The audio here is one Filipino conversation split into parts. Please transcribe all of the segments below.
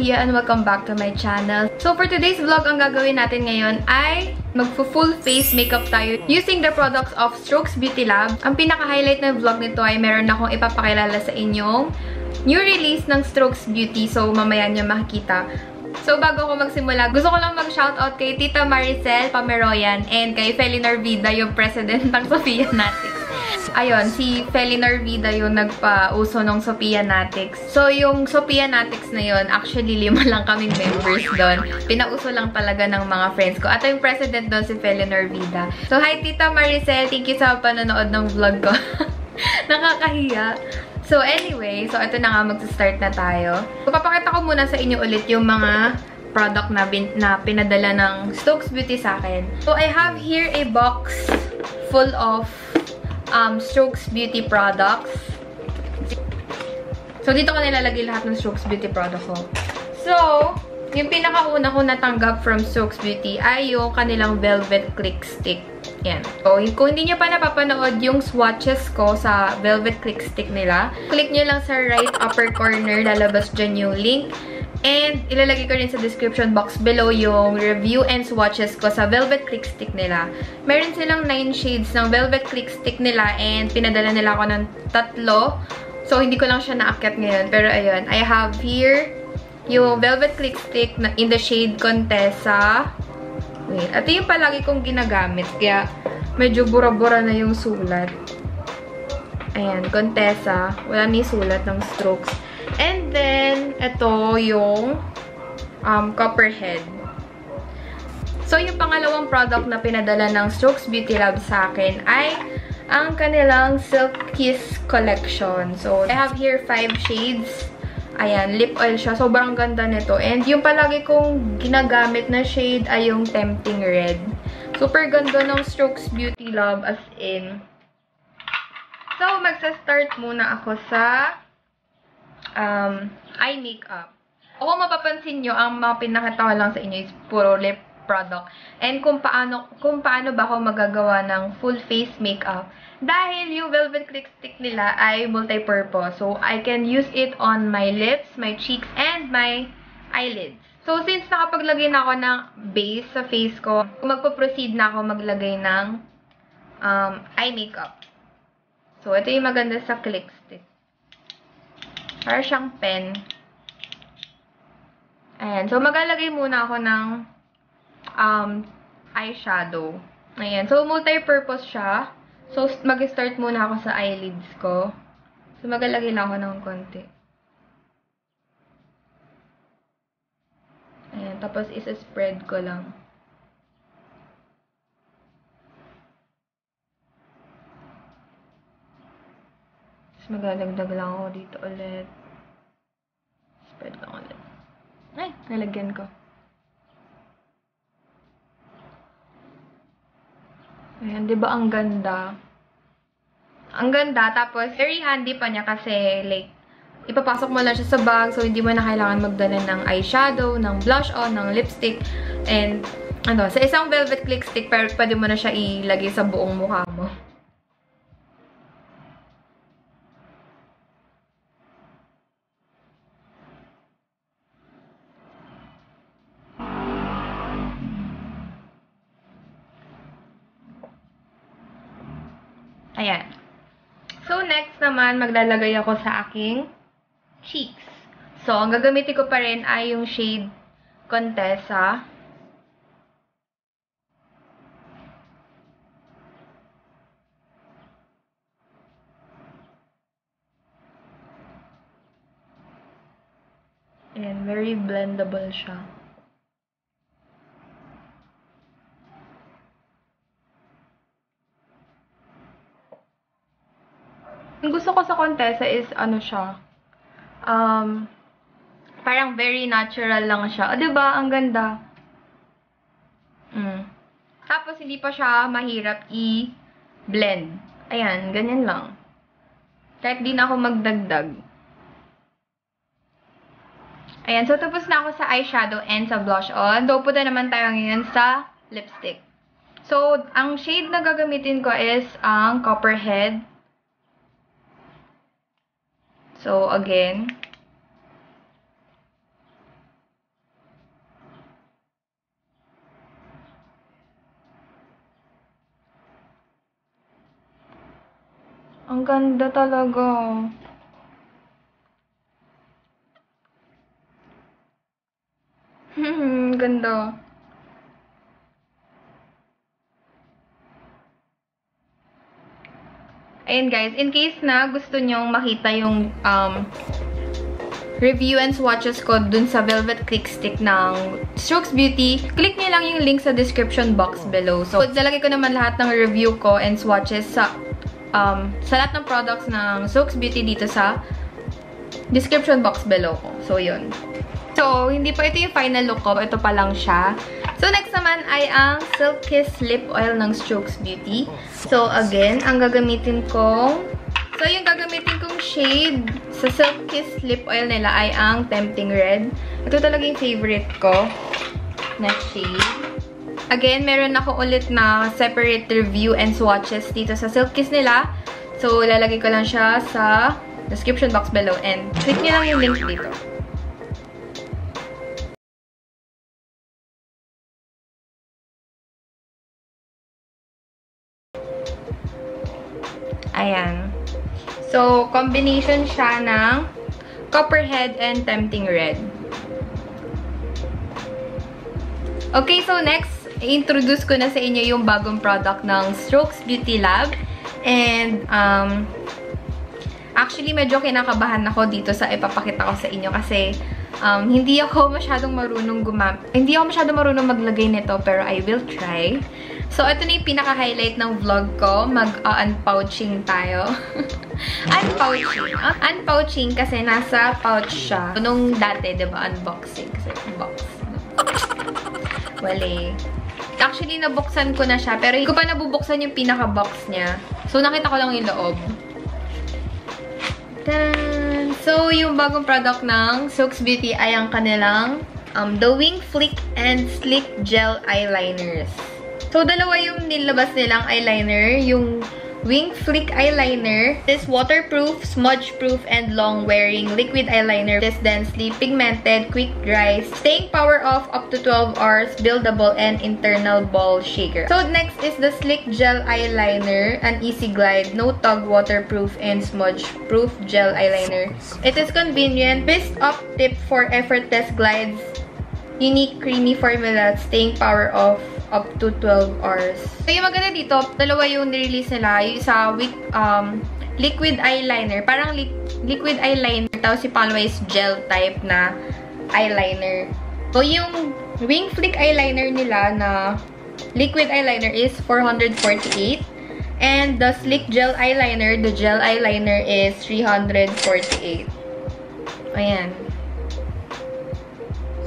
Sophia and welcome back to my channel. So for today's vlog, ang gagawin natin ngayon ay magpo-full face makeup tayo using the products of Strokes Beauty Lab. Ang pinaka-highlight ng vlog nito ay meron akong ipapakilala sa inyong new release ng Strokes Beauty. So mamaya niyo makikita. So bago ko magsimula, gusto ko lang mag-shoutout kay Tita Maricel Pameroyan and kay Feli Narvida, yung president ng Sophia Natics. Ayun, si Feli Narvida yung nagpa-uso ng Sophia Natics. So, yung Sophia Natics na yun, actually 5 lang kaming members doon. Pinauso lang talaga ng mga friends ko. At yung president doon, si Feli Narvida. So, hi Tita Maricel! Thank you sa panonood ng vlog ko. Nakakahiya. So, anyway, so ito na nga, mag-start na tayo. So, papakita ko muna sa inyo ulit yung mga product na pinadala ng Strokes Beauty sa akin. So, I have here a box full of Strokes Beauty products. So, dito ko nilalagay lahat ng Strokes Beauty products ko. So, yung pinakauna ko natanggap from Strokes Beauty ay yung kanilang Velvet Click Stick. Yan. So, kung hindi nyo pa napapanood yung swatches ko sa Velvet Click Stick nila, click nyo lang sa right upper corner, lalabas dyan yung link. And, ilalagay ko rin sa description box below yung review and swatches ko sa Velvet Click Stick nila. Meron silang 9 shades ng Velvet Click Stick nila and pinadala nila ako ng 3. So, hindi ko lang siya naakyat ngayon. Pero, ayun. I have here yung Velvet Click Stick na in the shade Contessa. Wait. Ito yung palagi kong ginagamit. Kaya, medyo bura-bura na yung sulat. Ayan. Contessa. Wala na yung sulat ng Strokes. And then, ito yung Copperhead. So, yung pangalawang product na pinadala ng Strokes Beauty Lab sa akin ay ang kanilang Silk Kiss Collection. So, I have here 5 shades. Ayan, lip oil siya. Sobrang ganda nito. And yung palagi kong ginagamit na shade ay yung Tempting Red. Super ganda ng Strokes Beauty Lab as in. So, magsa-start muna ako sa eye makeup. Kung mapapansin nyo, ang mga pinakatawa lang sa inyo is puro lip product. And kung paano ba ako magagawa ng full face makeup. Dahil yung Velvet Click Stick nila ay multi-purpose. So, I can use it on my lips, my cheeks, and my eyelids. So, since nakapaglagay na ako ng base sa face ko, magpo-proceed na ako maglagay ng eye makeup. So, ito yung maganda sa Click Stick. Para siyang pen. Ayan. So, maglalagay muna ako ng eyeshadow. Ayan. So, multi-purpose siya. So, mag-start muna ako sa eyelids ko. So, maglalagay lang ako ng konti. Ayan. Tapos, isa-spread ko lang. Maglalagdag lang ako dito ulit. Spread lang ulit. Ay, nalagyan ko. Ayan, di ba ang ganda? Ang ganda, tapos very handy pa niya kasi like, ipapasok mo lang siya sa bag so hindi mo na kailangan magdala ng eyeshadow, ng blush on, ng lipstick, and sa isang Velvet Click Stick, pero pwede mo na siya ilagay sa buong mukha mo. Ayan. So, next naman, maglalagay ako sa aking cheeks. So, ang gagamitin ko pa rin ay yung shade Contessa. Ayan, very blendable siya. Ang gusto ko sa Contessa is, siya, parang very natural lang siya. O, diba? Ang ganda. Tapos, hindi pa siya mahirap i-blend. Ayan, ganyan lang. Kahit di na ako magdagdag. Ayan, so tapos na ako sa eyeshadow and sa blush on. So, punta naman tayo ngayon sa lipstick. So, ang shade na gagamitin ko is ang Copperhead. So, again. Ang ganda talaga. Ganda. Ayan guys, in case na gusto nyong makita yung review and swatches ko dun sa Velvet Click Stick ng Strokes Beauty, click nyo lang yung link sa description box below. So, lalagay ko naman lahat ng review ko and swatches sa lahat ng products ng Strokes Beauty dito sa description box below ko. So, yun. So, hindi pa ito yung final look ko. Ito pa lang siya. So, next naman ay ang Silk Kiss Lip Oil ng Strokes Beauty. So, again, ang gagamitin kong shade sa Silk Kiss Lip Oil nila ay ang Tempting Red. Ito talaga yung favorite ko na shade. Again, meron ako ulit na separate review and swatches dito sa Silk Kiss nila. So, lalagay ko lang siya sa description box below and click nyo lang yung link dito. Ayan. So, combination siya ng Copperhead and Tempting Red. Okay, so next, i-introduce ko na sa inyo yung bagong product ng Strokes Beauty Lab. And, actually, medyo kinakabahan ako dito sa ipapakita ko sa inyo kasi hindi ako masyadong marunong maglagay nito, pero I will try. So, ito na yung pinaka-highlight ng vlog ko. Mag-unpouching tayo. Unpouching kasi nasa pouch siya. Nung dati, diba, unboxing. Kasi box. Wale. Actually, nabuksan ko na siya. Pero hindi ko pa nabubuksan yung pinaka-box niya. So, nakita ko lang yung loob. Taran! So, yung bagong product ng Strokes Beauty ay ang kanilang The Wing Flick and Sleek Gel Eyeliners. So, dalawa yung nilabas nilang eyeliner. Yung Wing Flick Eyeliner is waterproof, smudge-proof, and long-wearing liquid eyeliner. It is densely pigmented, quick-dry, staying power of up to 12 hours, buildable, and internal ball shaker. So, next is the Sleek Gel Eyeliner, an easy glide, no-tug, waterproof, and smudge-proof gel eyeliner. It is convenient, twist-up tip for effortless glides, unique creamy formula, staying power of up to 12 hours. So, yung maganda dito, dalawa yung nirelease nila. Yung isa with liquid eyeliner. Parang liquid eyeliner. Tapos si pangalawa is gel type na eyeliner. So, yung Wing Flick eyeliner nila na liquid eyeliner is 448. And the Sleek Gel Eyeliner, the gel eyeliner is 348. Ayan.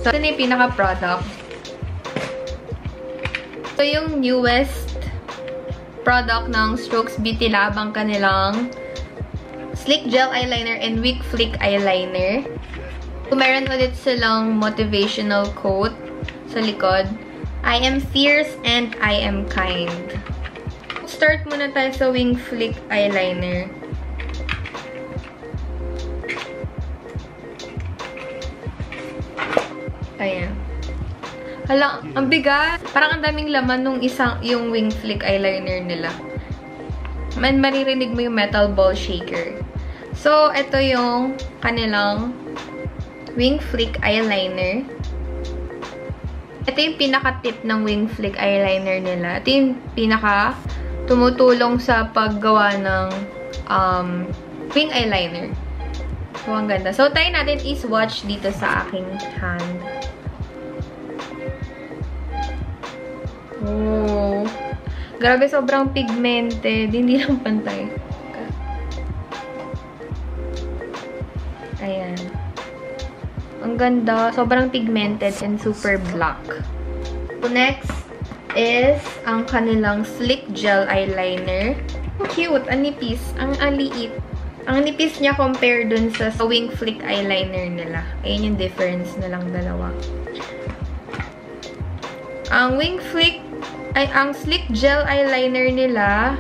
So, ito na yung pinaka-product. So, yung newest product ng Strokes Beauty Lab, ang kanilang Sleek Gel Eyeliner and Wing Flick Eyeliner. So, meron ulit silang motivational quote sa likod. I am fierce and I am kind. Start muna tayo sa Wing Flick Eyeliner. Ayan. Hala, ang bigat. Parang ang daming laman nung yung Wing Flick eyeliner nila. Maririnig mo yung metal ball shaker. So, ito yung kanilang Wing Flick eyeliner. Ito yung pinaka-tip ng Wing Flick eyeliner nila. Ito yung pinaka-tumutulong sa paggawa ng wing eyeliner. So, ang ganda. So, try natin i-swatch dito sa aking hand. Oh. Grabe, sobrang pigmented. Hindi lang pantay. Ayan. Ang ganda. Sobrang pigmented and super black. So, next is ang kanilang Sleek Gel Eyeliner. Cute. Ang nipis. Ang liit. Ang nipis niya compare dun sa Wing Flick Eyeliner nila. Ayan yung difference na lang dalawa. Ang Wing Flick ang Sleek Gel Eyeliner nila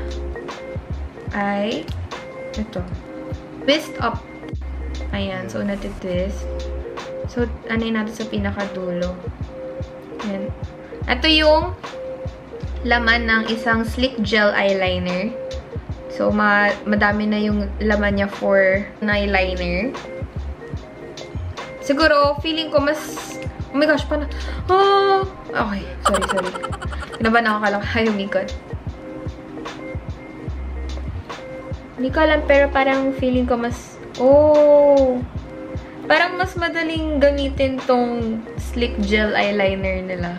ay ito. Twist up. Ayan. So, natitwist. So, ano yun natin sa pinakadulo. Ayan. Ito yung laman ng isang Sleek Gel Eyeliner. So, So, madami na yung laman niya for eyeliner. Siguro, feeling ko mas... Oh my gosh, paano? Oh! Okay, sorry. Naban ako kalang hayumikot. Hindi ko alam, pero parang feeling ko mas... Oh! Parang mas madaling gamitin tong Sleek Gel eyeliner nila.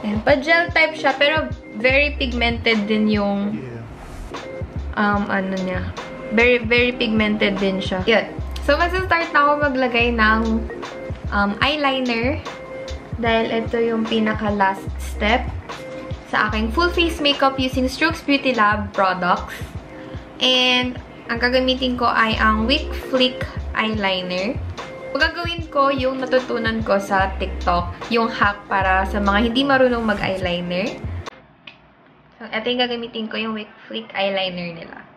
Ayan, pa-gel type siya, pero very pigmented din yung... ano niya. Very pigmented din siya. Yun. So, mag-start na ako maglagay ng eyeliner. Dahil ito yung pinaka-last step sa aking full face makeup using Strokes Beauty Lab products. And, ang gagamitin ko ay ang Wick Flick eyeliner. Gagawin ko yung natutunan ko sa TikTok, yung hack para sa mga hindi marunong mag-eyeliner. So, ito yung gagamitin ko, yung Wick Flick eyeliner nila.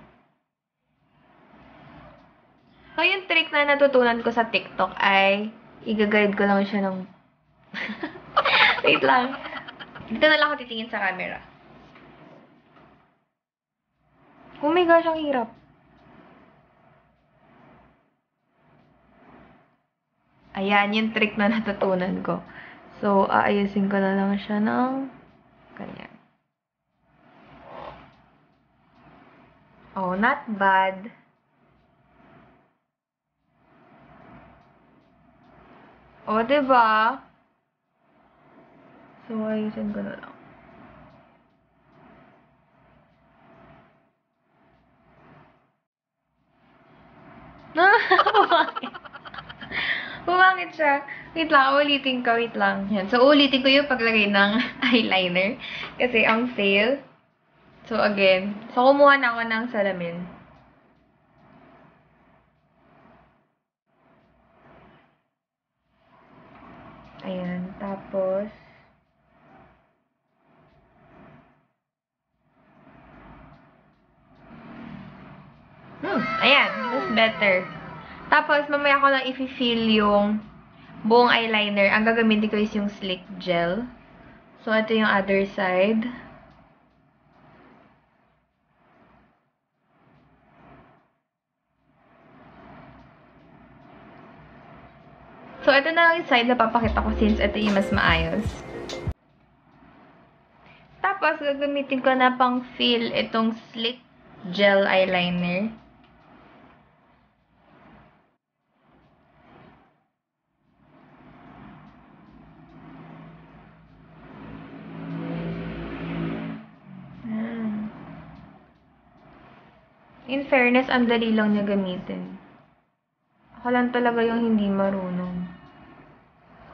So, yung trick na natutunan ko sa TikTok ay i-guide ko lang siya ng... Wait lang. Dito na lang ako titingin sa camera. Oh my gosh, ang hirap. Ayan, yung trick na natutunan ko. So, aayusin ko na lang siya ng ganyan. Oh, not bad. Oh, diba? So, ayusin ko na lang. Bumangit siya. Wait lang, ulitin ko. Wait lang. Yan. So, ulitin ko yung paglagay ng eyeliner. Kasi ang fail. So, again. So, kumuha na ako ng salamin. Ayan. Tapos, ayan. That's better. Tapos, mamaya ko lang i-fill yung buong eyeliner. Ang gagamitin ko is yung Sleek Gel. So, ito yung other side. So, ito na lang yung side na papakita ko since ito yung mas maayos. Tapos, gagamitin ko na pang fill itong Sleek Gel eyeliner. In fairness, ang dali lang niya gamitin. Ako lang talaga yung hindi marunong.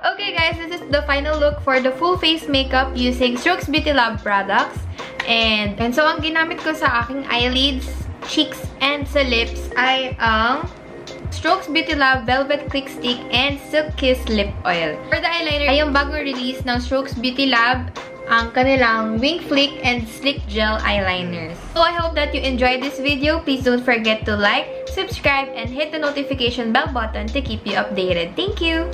Okay guys, this is the final look for the full face makeup using Strokes Beauty Lab products. And so, ang ginamit ko sa aking eyelids, cheeks, and sa lips ay ang Strokes Beauty Lab Velvet Click Stick and Silk Kiss Lip Oil. For the eyeliner, ay yung bagong release ng Strokes Beauty Lab, ang kanilang Wing Flick and Sleek Gel eyeliners. So, I hope that you enjoyed this video. Please don't forget to like, subscribe, and hit the notification bell button to keep you updated. Thank you!